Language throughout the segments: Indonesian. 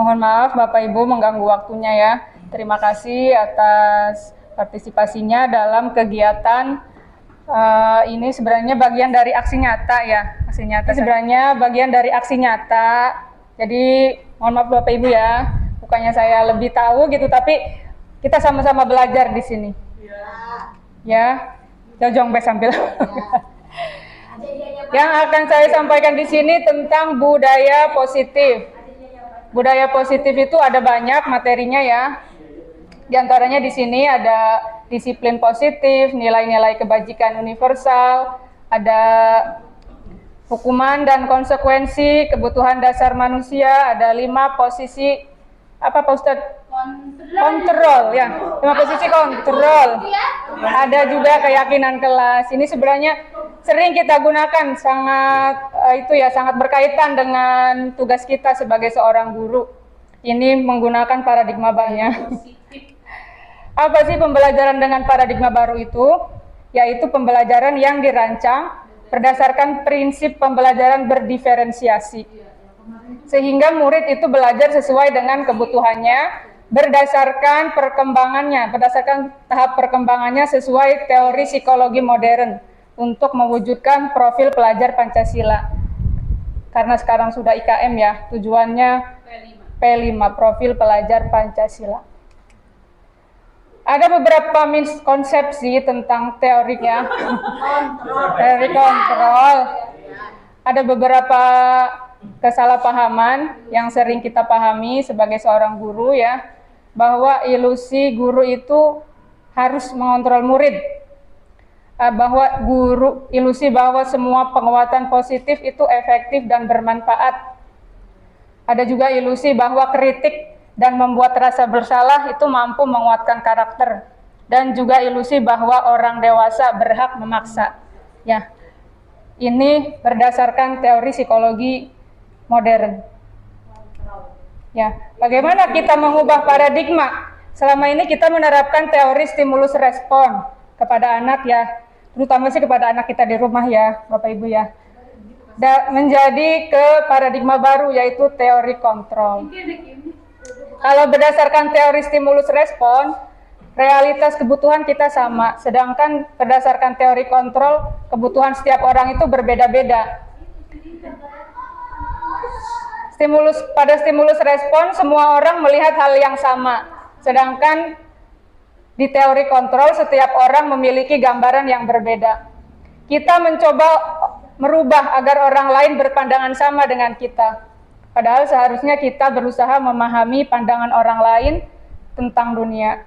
Mohon maaf Bapak Ibu mengganggu waktunya ya. Terima kasih atas partisipasinya dalam kegiatan ini sebenarnya bagian dari aksi nyata ya. Aksi nyata sebenarnya bagian dari aksi nyata. Jadi mohon maaf Bapak Ibu ya. Bukannya saya lebih tahu gitu, tapi kita sama-sama belajar di sini. Ya. Jojong be sambil. Yang akan saya sampaikan di sini tentang budaya positif. Budaya positif itu ada banyak materinya ya. Di antaranya di sini ada disiplin positif, nilai-nilai kebajikan universal, ada hukuman dan konsekuensi, kebutuhan dasar manusia, ada 5 posisi apa Pak Ustadz? Kontrol ya, 5 posisi kontrol. Ada juga keyakinan kelas. Ini sebenarnya sering kita gunakan, sangat sangat berkaitan dengan tugas kita sebagai seorang guru. Ini menggunakan paradigma banyak. Apa sih pembelajaran dengan paradigma baru itu? Yaitu pembelajaran yang dirancang berdasarkan prinsip pembelajaran berdiferensiasi. Sehingga murid itu belajar sesuai dengan kebutuhannya, berdasarkan perkembangannya, berdasarkan tahap perkembangannya sesuai teori psikologi modern untuk mewujudkan profil pelajar Pancasila. Karena sekarang sudah IKM ya, tujuannya P5, profil pelajar Pancasila. Ada beberapa miskonsepsi tentang teorinya. Teori kontrol. Ada beberapa kesalahpahaman yang sering kita pahami sebagai seorang guru ya, bahwa ilusi guru itu harus mengontrol murid. Ilusi bahwa semua penguatan positif itu efektif dan bermanfaat. Ada juga ilusi bahwa kritik dan membuat rasa bersalah itu mampu menguatkan karakter. Dan juga ilusi bahwa orang dewasa berhak memaksa. Ya, ini berdasarkan teori psikologi modern. Ya, bagaimana kita mengubah paradigma? Selama ini kita menerapkan teori stimulus respon kepada anak ya, terutama sih kepada anak kita di rumah ya, Bapak Ibu ya. Menjadi ke paradigma baru yaitu teori kontrol. Kalau berdasarkan teori stimulus respon, realitas kebutuhan kita sama, sedangkan berdasarkan teori kontrol, kebutuhan setiap orang itu berbeda-beda. Pada stimulus respon, semua orang melihat hal yang sama, sedangkan di teori kontrol, setiap orang memiliki gambaran yang berbeda. Kita mencoba merubah agar orang lain berpandangan sama dengan kita. Padahal seharusnya kita berusaha memahami pandangan orang lain tentang dunia.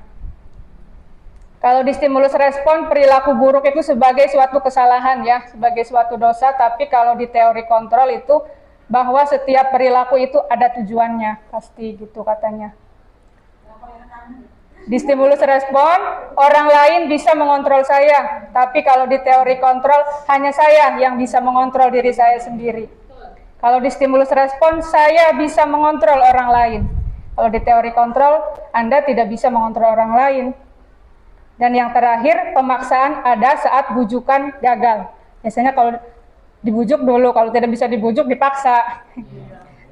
Kalau di stimulus respon, perilaku buruk itu sebagai suatu kesalahan ya, sebagai suatu dosa, tapi kalau di teori kontrol itu bahwa setiap perilaku itu ada tujuannya, pasti gitu katanya. Di stimulus respon, orang lain bisa mengontrol saya, tapi kalau di teori kontrol, hanya saya yang bisa mengontrol diri saya sendiri. Kalau di stimulus respon, saya bisa mengontrol orang lain. Kalau di teori kontrol, Anda tidak bisa mengontrol orang lain. Dan yang terakhir, pemaksaan ada saat bujukan gagal. Biasanya kalau dibujuk dulu, kalau tidak bisa dibujuk, dipaksa.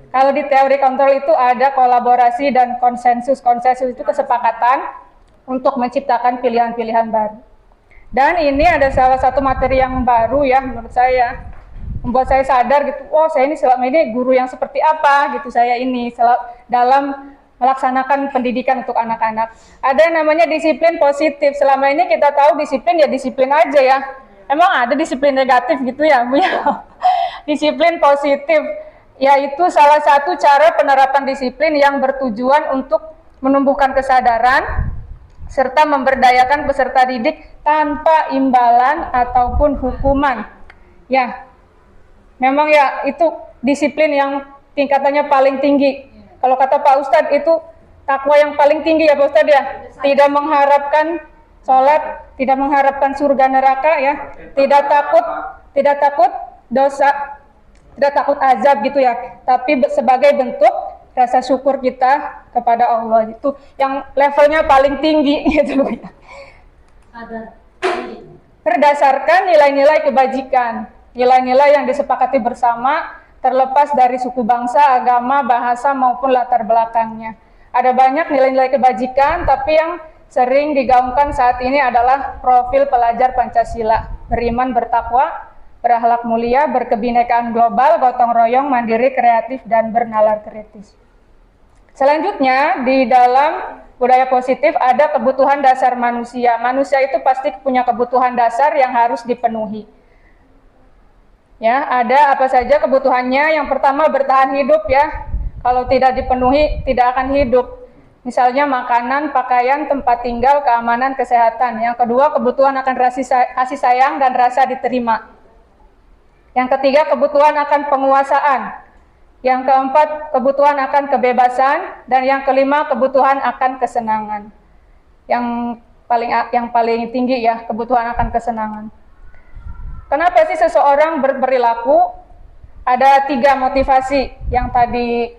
Kalau di teori kontrol itu ada kolaborasi dan konsensus. Konsensus itu kesepakatan untuk menciptakan pilihan-pilihan baru. Dan ini ada salah satu materi yang baru ya menurut saya. Membuat saya sadar gitu, oh saya ini selama ini guru yang seperti apa gitu saya ini dalam melaksanakan pendidikan untuk anak-anak. Ada yang namanya disiplin positif. Selama ini kita tahu disiplin ya disiplin aja ya. Emang ada disiplin negatif gitu ya Bu ya? Disiplin positif yaitu salah satu cara penerapan disiplin yang bertujuan untuk menumbuhkan kesadaran serta memberdayakan peserta didik tanpa imbalan ataupun hukuman. Ya, memang ya itu disiplin yang tingkatannya paling tinggi. Kalau kata Pak Ustadz itu takwa yang paling tinggi ya Pak Ustadz ya. Tidak mengharapkan sholat, tidak mengharapkan surga neraka ya. Tidak takut dosa, tidak takut azab gitu ya. Tapi sebagai bentuk rasa syukur kita kepada Allah itu yang levelnya paling tinggi gitu ya. Berdasarkan nilai-nilai kebajikan. Nilai-nilai yang disepakati bersama terlepas dari suku bangsa, agama, bahasa, maupun latar belakangnya. Ada banyak nilai-nilai kebajikan, tapi yang sering digaungkan saat ini adalah profil pelajar Pancasila, beriman, bertakwa, berakhlak mulia, berkebinekaan global, gotong royong, mandiri, kreatif, dan bernalar kritis. Selanjutnya, di dalam budaya positif ada kebutuhan dasar manusia. Manusia itu pasti punya kebutuhan dasar yang harus dipenuhi. Ya, ada apa saja kebutuhannya? Yang pertama bertahan hidup ya. Kalau tidak dipenuhi tidak akan hidup. Misalnya makanan, pakaian, tempat tinggal, keamanan, kesehatan. Yang kedua kebutuhan akan kasih sayang dan rasa diterima. Yang ketiga kebutuhan akan penguasaan. Yang keempat kebutuhan akan kebebasan dan yang kelima kebutuhan akan kesenangan. Yang paling tinggi ya kebutuhan akan kesenangan. Kenapa sih seseorang berperilaku? Ada 3 motivasi yang tadi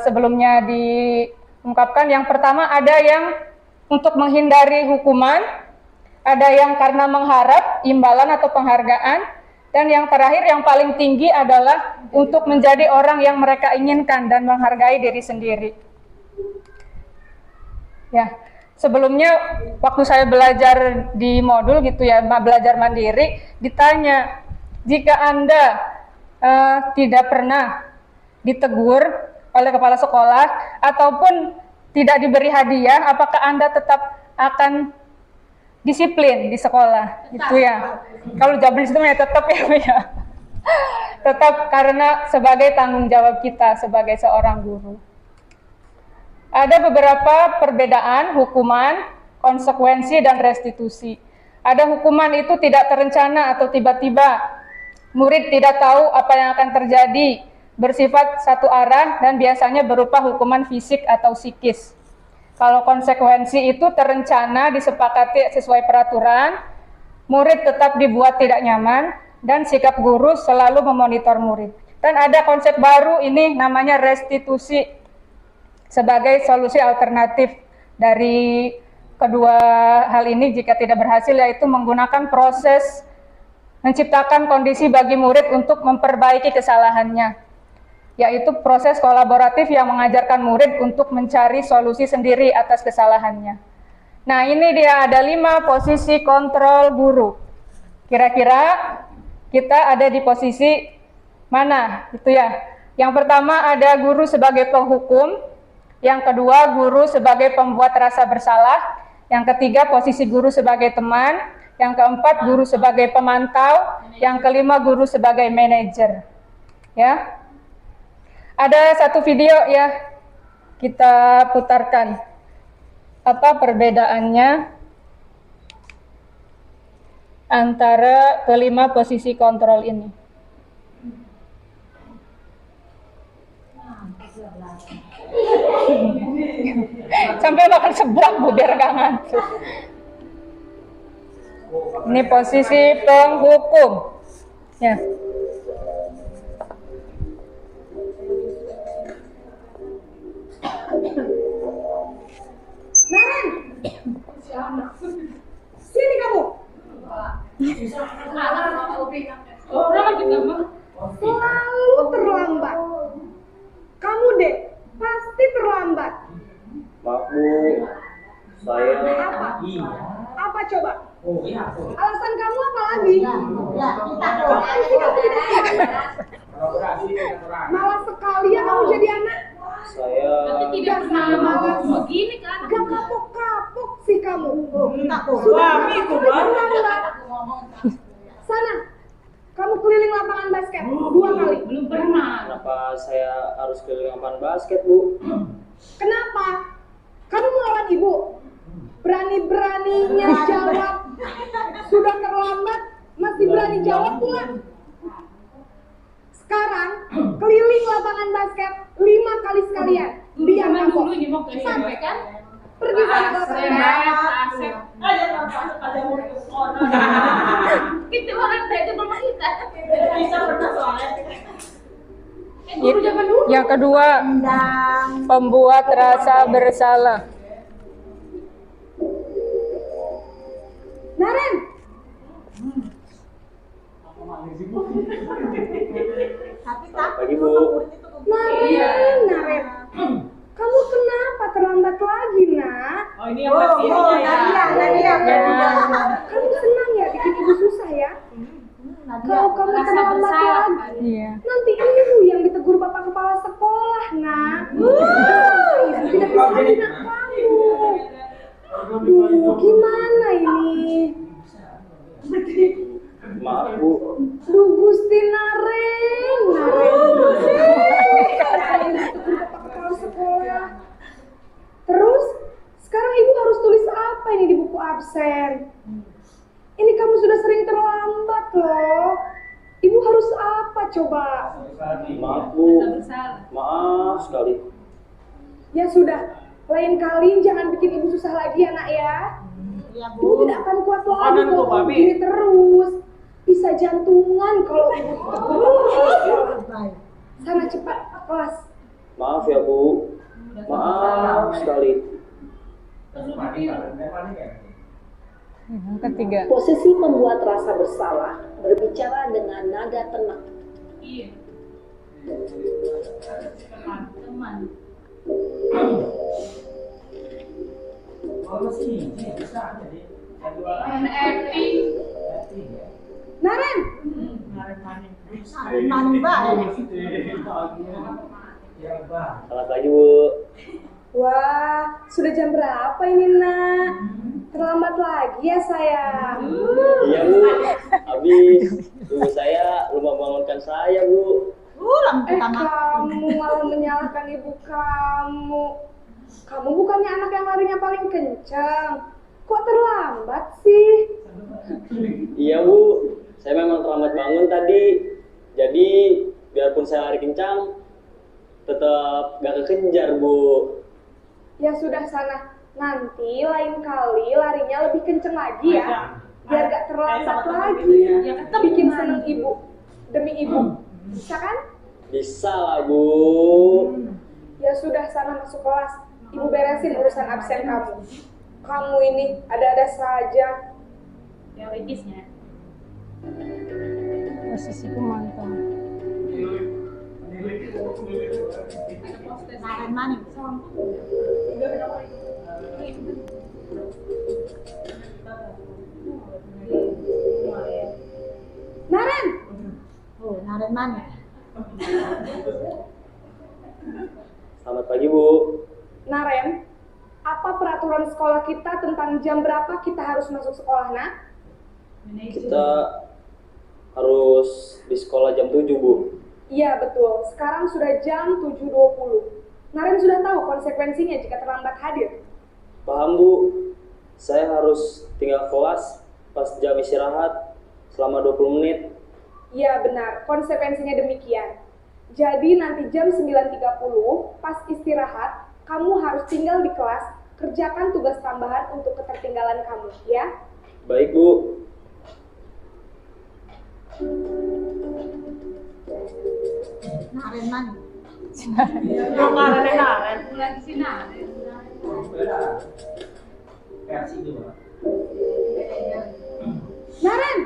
sebelumnya diungkapkan. Yang pertama ada yang untuk menghindari hukuman, ada yang karena mengharap imbalan atau penghargaan, dan yang terakhir yang paling tinggi adalah untuk menjadi orang yang mereka inginkan dan menghargai diri sendiri. Ya. Sebelumnya waktu saya belajar di modul gitu ya, belajar mandiri, ditanya, jika Anda tidak pernah ditegur oleh kepala sekolah ataupun tidak diberi hadiah, apakah Anda tetap akan disiplin di sekolah? Gitu ya. Kalau jawaban itu ya tetap ya. Tetap, karena sebagai tanggung jawab kita sebagai seorang guru. Ada beberapa perbedaan hukuman, konsekuensi, dan restitusi. Ada hukuman itu tidak terencana atau tiba-tiba. Murid tidak tahu apa yang akan terjadi, bersifat satu arah, dan biasanya berupa hukuman fisik atau psikis. Kalau konsekuensi itu terencana, disepakati sesuai peraturan, murid tetap dibuat tidak nyaman, dan sikap guru selalu memonitor murid. Dan ada konsep baru ini namanya restitusi, sebagai solusi alternatif dari kedua hal ini jika tidak berhasil, yaitu menggunakan proses menciptakan kondisi bagi murid untuk memperbaiki kesalahannya, yaitu proses kolaboratif yang mengajarkan murid untuk mencari solusi sendiri atas kesalahannya. Nah, ini dia ada 5 posisi kontrol guru. Kira-kira kita ada di posisi mana? Itu ya. Yang pertama ada guru sebagai penghukum. Yang kedua, guru sebagai pembuat rasa bersalah. Yang ketiga, posisi guru sebagai teman. Yang keempat, guru sebagai pemantau. Yang kelima, guru sebagai manajer. Ya. Ada satu video ya, kita putarkan. Apa perbedaannya antara kelima posisi kontrol ini? Sampai makan seblak Bu biar gak ngantuk. Ini posisi penghukum ya. Naren, sini kamu. Selalu terlambat. Kamu deh pasti terlambat. Maaf Bu, saya Apa coba? Alasan kamu apa lagi? Apaan sih kamu jadi anak? Malas sekalian kamu jadi anak. saya Tidak malas begini kan? Gak kapok-kapok sih kamu. Sudah terlambat. Sana, kamu keliling lapangan basket 2 kali. Belum pernah. kenapa saya harus keliling lapangan basket Bu? Kenapa? Kamu melawan ibu. Berani-beraninya jawab. Sudah terlambat, masih berani jawab pula. Sekarang keliling lapangan basket 5 kali sekalian. Biar Zaman kapok. dulu ini mau ke SMP kan? Pergi sana ke lapangan. Asep. Kita orang itu belum kita. Bisa pernah soalnya. Guru zaman dulu. Yang kedua, pembuat rasa bersalah. Naren, Selamat pagi terlambat lagi, Iya. nanti ibu yang ditegur bapak kepala sekolah, nak. Ibu tidak bisa anak kamu. Duh, gimana ini? Maaf Bu. Duh, Gusti Naren. Bapak kepala sekolah. Terus, sekarang ibu harus tulis apa ini di buku absen? Ini kamu sudah sering terlambat loh. Ibu harus apa coba? Maaf Bu. Maaf sekali. Ya sudah, lain kali jangan bikin ibu susah lagi ya nak ya. Ibu tidak akan kuat lagi kalau kamu begini terus. Bisa jantungan kalau ibu tegur. Sana cepat kelas. Maaf ya Bu. Maaf sekali. Yang ketiga. Posisi membuat rasa bersalah, berbicara dengan nada tenang. Iya. Teman. Naren, Selamat pagi Bu. wah sudah jam berapa ini nak? Terlambat lagi ya sayang. Iya Bu. Habis ibu saya lupa bangunkan saya Bu. Kamu malah menyalahkan ibu kamu. Kamu bukannya anak yang larinya paling kencang. Kok terlambat sih? Iya Bu. Saya memang terlambat bangun tadi. Jadi biarpun saya lari kencang, tetap gak kekejar Bu. Ya sudah sana. Nanti lain kali larinya lebih kenceng lagi ya. Biar gak terlambat lagi. Bikin seneng ibu. Demi ibu. Bisa kan? Bisa lah Bu. Ya sudah sana masuk kelas. Ibu beresin urusan absen kamu. Kamu ini ada-ada saja. Teoritisnya. Posisi pemantau. Naren! Selamat pagi Bu. Naren, apa peraturan sekolah kita tentang jam berapa kita harus masuk sekolah, nak? Kita harus di sekolah jam 7 Bu. Iya betul, sekarang sudah jam 7.20. Naren sudah tahu konsekuensinya jika terlambat hadir. Paham Bu. Saya harus tinggal kelas pas jam istirahat selama 20 menit. Iya benar, konsekuensinya demikian. Jadi nanti jam 9.30 pas istirahat, kamu harus tinggal di kelas, kerjakan tugas tambahan untuk ketertinggalan kamu, ya? Baik Bu. Lagi sinar. Naren!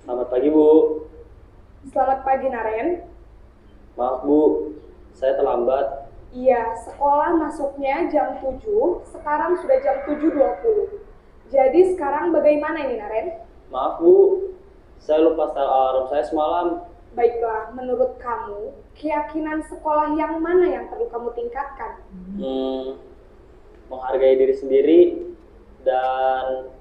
Selamat pagi Bu. Selamat pagi Naren. Maaf Bu, saya terlambat. Iya, sekolah masuknya jam 7, sekarang sudah jam 7.20. Jadi sekarang bagaimana ini Naren? Maaf Bu, saya lupa setel alarm saya semalam. Baiklah, menurut kamu, keyakinan sekolah yang mana yang perlu kamu tingkatkan? Menghargai diri sendiri dan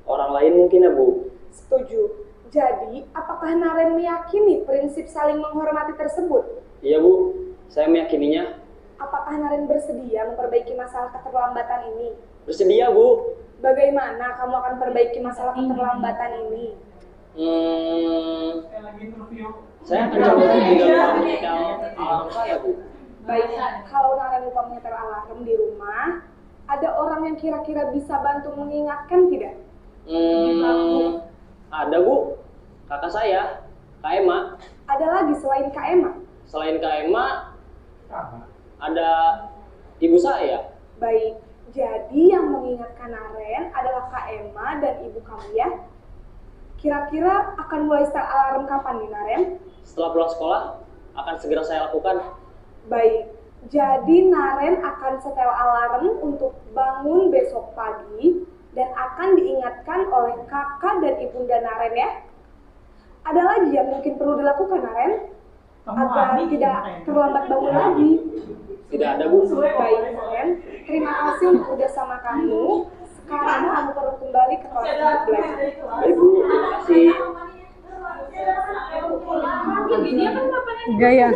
orang lain mungkin ya Bu. Setuju. Jadi, apakah Naren meyakini prinsip saling menghormati tersebut? Iya Bu, saya meyakininya. Apakah Naren bersedia memperbaiki masalah keterlambatan ini? Bersedia Bu. Bagaimana kamu akan perbaiki masalah keterlambatan ini? Saya akan coba tinggal menyetel alarm saya Bu. Baik, kalau Naren lupa menyetel alarm di rumah, ada orang yang kira-kira bisa bantu mengingatkan tidak? Ada Bu, kakak saya, Kak Emma. Ada lagi selain Kak Emma? Selain Kak Emma, ada ibu saya. Baik, jadi yang mengingatkan Naren adalah Kak Emma dan ibu kamu ya? Kira-kira akan mulai setel alarm kapan nih Naren? Setelah pulang sekolah, akan segera saya lakukan. Baik, jadi Naren akan setel alarm untuk bangun besok pagi dan akan diingatkan oleh kakak dan ibunda Naren ya. Ada lagi yang mungkin perlu dilakukan Naren? Agar tidak terlambat bangun lagi. Tidak ada, Bu. Baik Naren, terima kasih untuk udah sama kamu. Sekarang kamu perlu kembali ke kelas untuk belajar. Baik, Bu. Terima kasih. Dia kan bapaknya Gaya.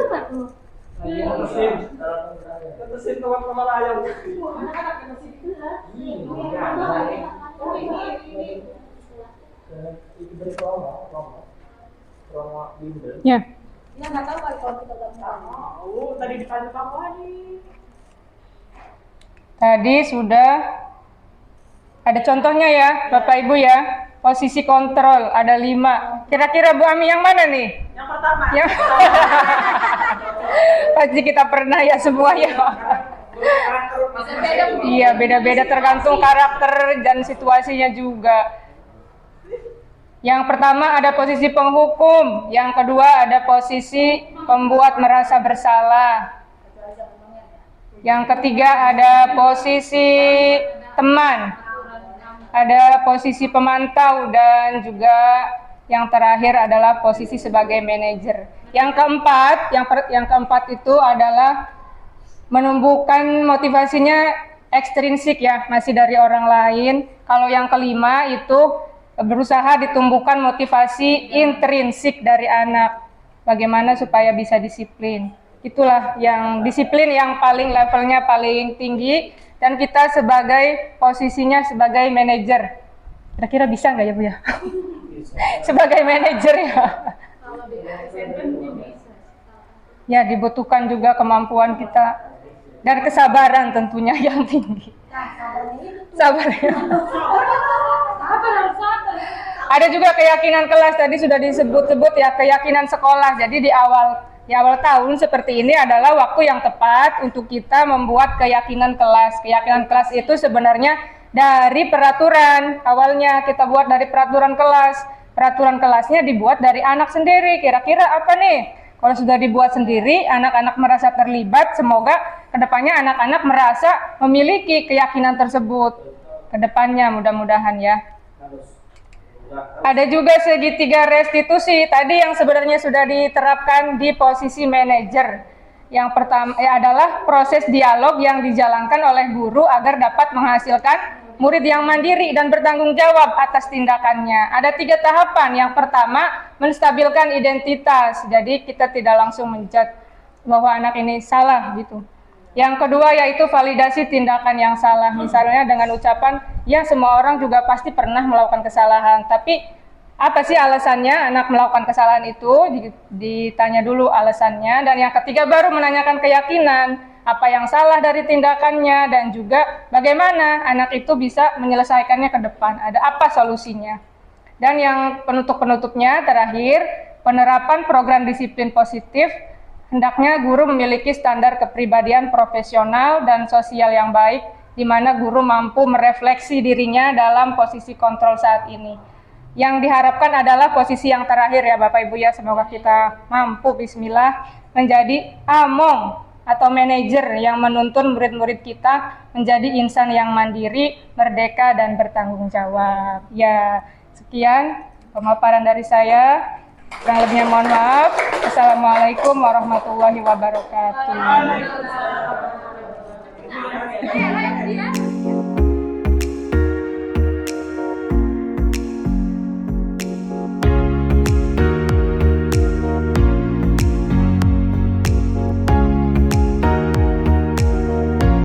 Ya. Tadi sudah ada contohnya ya, Bapak Ibu ya. Posisi kontrol ada 5. Kira-kira Bu Ami yang mana nih? yang pertama. Yang pasti kita pernah ya semua ya. Iya, beda-beda tergantung karakter dan situasinya juga. Yang pertama ada posisi penghukum, yang kedua ada posisi pembuat merasa bersalah. Yang ketiga ada posisi teman, ada posisi pemantau, dan juga yang terakhir adalah posisi sebagai manajer. Yang keempat itu adalah menumbuhkan motivasinya ekstrinsik ya, masih dari orang lain. Kalau yang kelima itu berusaha ditumbuhkan motivasi intrinsik dari anak. Bagaimana supaya bisa disiplin. Itulah yang disiplin yang paling levelnya paling tinggi, dan kita sebagai posisinya sebagai manajer. Kira-kira bisa nggak ya Bu ya? Sebagai manajer ya. Ya, dibutuhkan juga kemampuan kita dan kesabaran tentunya yang tinggi. Sabar ya. Ada juga keyakinan kelas, tadi sudah disebut-sebut ya, keyakinan sekolah. Jadi di awal tahun seperti ini adalah waktu yang tepat untuk kita membuat keyakinan kelas. Keyakinan kelas itu sebenarnya dari peraturan. Awalnya kita buat dari peraturan kelas. Peraturan kelasnya dibuat dari anak sendiri. Kira-kira apa nih? Kalau sudah dibuat sendiri, anak-anak merasa terlibat. Semoga kedepannya anak-anak merasa memiliki keyakinan tersebut. Kedepannya mudah-mudahan ya. Ada juga segitiga restitusi tadi yang sebenarnya sudah diterapkan di posisi manajer. Yang pertama adalah proses dialog yang dijalankan oleh guru agar dapat menghasilkan murid yang mandiri dan bertanggung jawab atas tindakannya. Ada 3 tahapan. Yang pertama, menstabilkan identitas. Jadi kita tidak langsung menjudge bahwa anak ini salah gitu. Yang kedua yaitu validasi tindakan yang salah. Misalnya dengan ucapan, ya semua orang juga pasti pernah melakukan kesalahan. Tapi apa sih alasannya anak melakukan kesalahan itu? Ditanya dulu alasannya. Dan yang ketiga baru menanyakan keyakinan. Apa yang salah dari tindakannya. Dan juga bagaimana anak itu bisa menyelesaikannya ke depan. Ada apa solusinya. Dan yang penutup-penutupnya terakhir, penerapan program disiplin positif. Hendaknya guru memiliki standar kepribadian profesional dan sosial yang baik, di mana guru mampu merefleksi dirinya dalam posisi kontrol saat ini. Yang diharapkan adalah posisi yang terakhir ya Bapak Ibu ya, semoga kita mampu bismillah menjadi among atau manajer yang menuntun murid-murid kita menjadi insan yang mandiri, merdeka, dan bertanggung jawab. Ya, sekian pemaparan dari saya. Kurang lebihnya mohon maaf. Assalamualaikum warahmatullahi wabarakatuh.